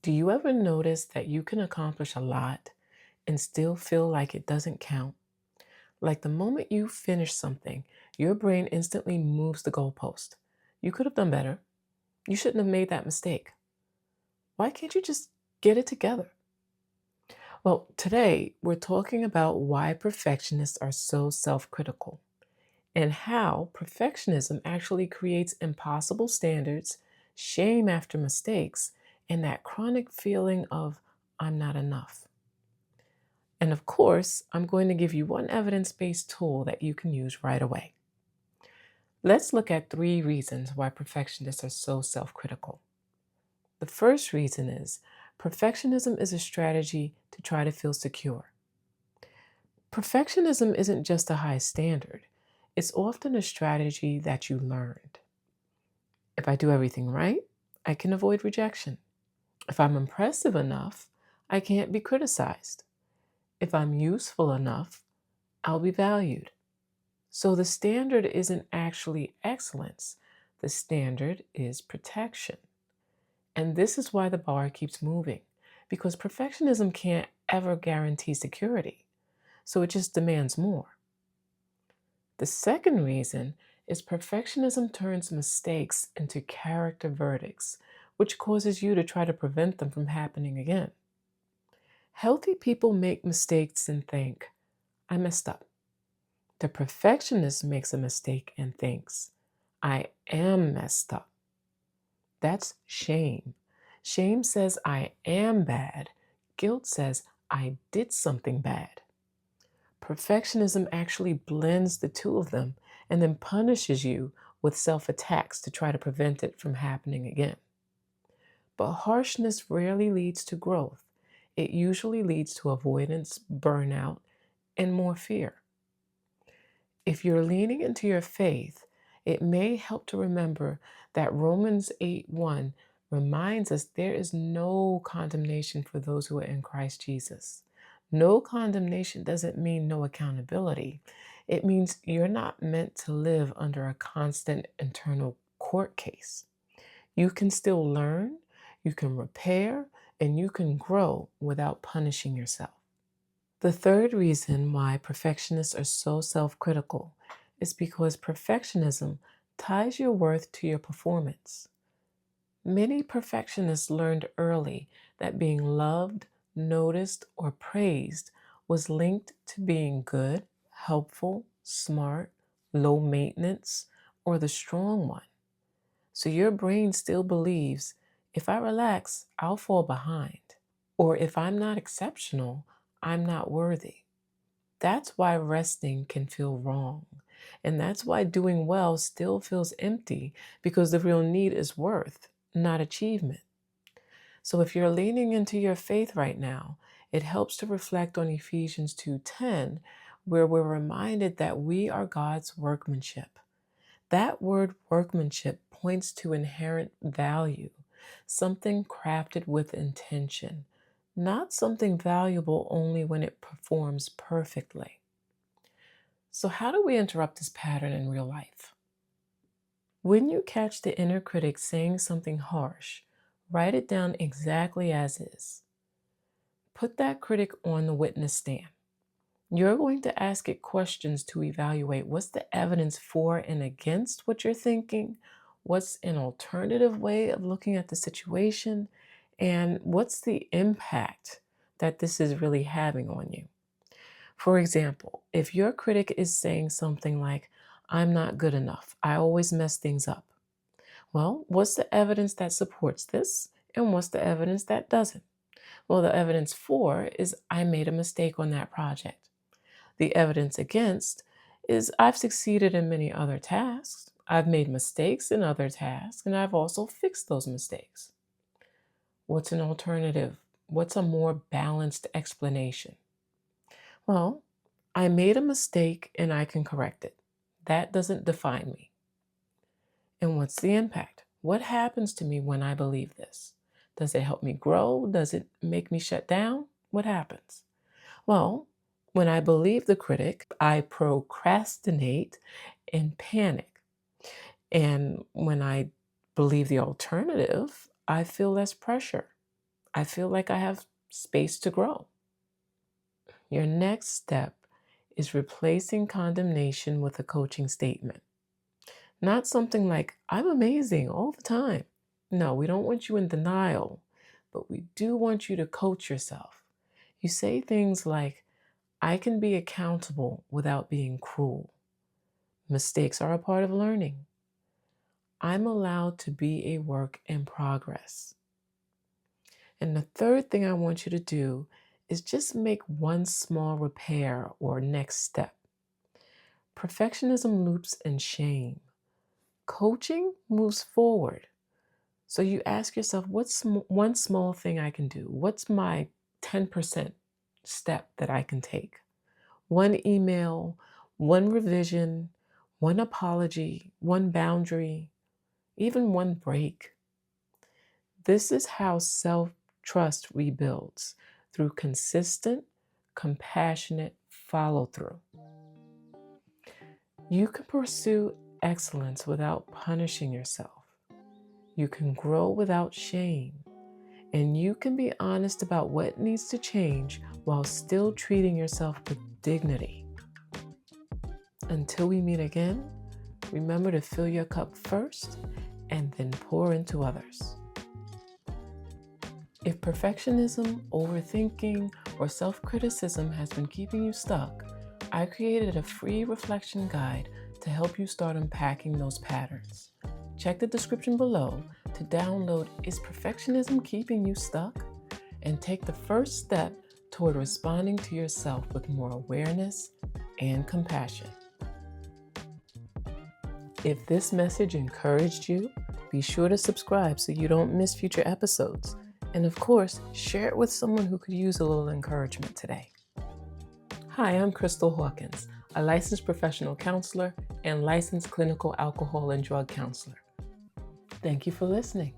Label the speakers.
Speaker 1: Do you ever notice that you can accomplish a lot and still feel like it doesn't count? Like the moment you finish something, your brain instantly moves the goalpost. You could have done better. You shouldn't have made that mistake. Why can't you just get it together? Well, today we're talking about why perfectionists are so self critical and how perfectionism actually creates impossible standards, shame after mistakes, and that chronic feeling of, I'm not enough. And of course, I'm going to give you one evidence based tool that you can use right away. Let's look at 3 reasons why perfectionists are so self critical. The first reason is perfectionism is a strategy to try to feel secure. Perfectionism isn't just a high standard, it's often a strategy that you learned. If I do everything right, I can avoid rejection. If I'm impressive enough, I can't be criticized. If I'm useful enough, I'll be valued. So the standard isn't actually excellence, the standard is protection. And this is why the bar keeps moving, because perfectionism can't ever guarantee security. So it just demands more. The second reason is perfectionism turns mistakes into character verdicts, which causes you to try to prevent them from happening again. Healthy people make mistakes and think, I messed up. The perfectionist makes a mistake and thinks, I am messed up. That's shame. Shame says I am bad. Guilt says I did something bad. Perfectionism actually blends the two of them and then punishes you with self attacks to try to prevent it from happening again. But harshness rarely leads to growth. It usually leads to avoidance, burnout, and more fear. If you're leaning into your faith, it may help to remember that Romans 8:1 reminds us there is no condemnation for those who are in Christ Jesus. No condemnation doesn't mean no accountability. It means you're not meant to live under a constant internal court case. You can still learn, you can repair, and you can grow without punishing yourself. The third reason why perfectionists are so self critical is because perfectionism ties your worth to your performance. Many perfectionists learned early that being loved, noticed, or praised was linked to being good, helpful, smart, low maintenance, or the strong one. So your brain still believes if I relax, I'll fall behind. Or if I'm not exceptional, I'm not worthy. That's why resting can feel wrong. And that's why doing well still feels empty because the real need is worth, not achievement. So if you're leaning into your faith right now, it helps to reflect on Ephesians 2:10, where we're reminded that we are God's workmanship. That word workmanship points to inherent value, something crafted with intention, not something valuable only when it performs perfectly. So, how do we interrupt this pattern in real life? When you catch the inner critic saying something harsh, write it down exactly as is. Put that critic on the witness stand. You're going to ask it questions to evaluate what's the evidence for and against what you're thinking, what's an alternative way of looking at the situation, and what's the impact that this is really having on you. For example, if your critic is saying something like, I'm not good enough, I always mess things up. Well, what's the evidence that supports this? And what's the evidence that doesn't? Well, the evidence for is I made a mistake on that project. The evidence against is I've succeeded in many other tasks. I've made mistakes in other tasks, and I've also fixed those mistakes. What's an alternative? What's a more balanced explanation? Well, I made a mistake and I can correct it. That doesn't define me. And what's the impact? What happens to me when I believe this? Does it help me grow? Does it make me shut down? What happens? Well, when I believe the critic, I procrastinate and panic. And when I believe the alternative, I feel less pressure. I feel like I have space to grow. Your next step is replacing condemnation with a coaching statement. Not something like, I'm amazing all the time. No, we don't want you in denial, but we do want you to coach yourself. You say things like, I can be accountable without being cruel. Mistakes are a part of learning. I'm allowed to be a work in progress. And the third thing I want you to do is just make one small repair or next step. Perfectionism loops in shame. Coaching moves forward. So you ask yourself, what's one small thing I can do? What's my 10% step that I can take? One email, one revision, one apology, one boundary, even one break. This is how self-trust rebuilds through consistent, compassionate follow-through. You can pursue excellence without punishing yourself. You can grow without shame. And you can be honest about what needs to change while still treating yourself with dignity. Until we meet again, remember to fill your cup first and then pour into others. If perfectionism, overthinking, or self-criticism has been keeping you stuck, I created a free reflection guide to help you start unpacking those patterns. Check the description below to download Is Perfectionism Keeping You Stuck? And take the first step toward responding to yourself with more awareness and compassion. If this message encouraged you, be sure to subscribe so you don't miss future episodes. And of course, share it with someone who could use a little encouragement today. Hi, I'm Crystal Hawkins, a licensed professional counselor and licensed clinical alcohol and drug counselor. Thank you for listening.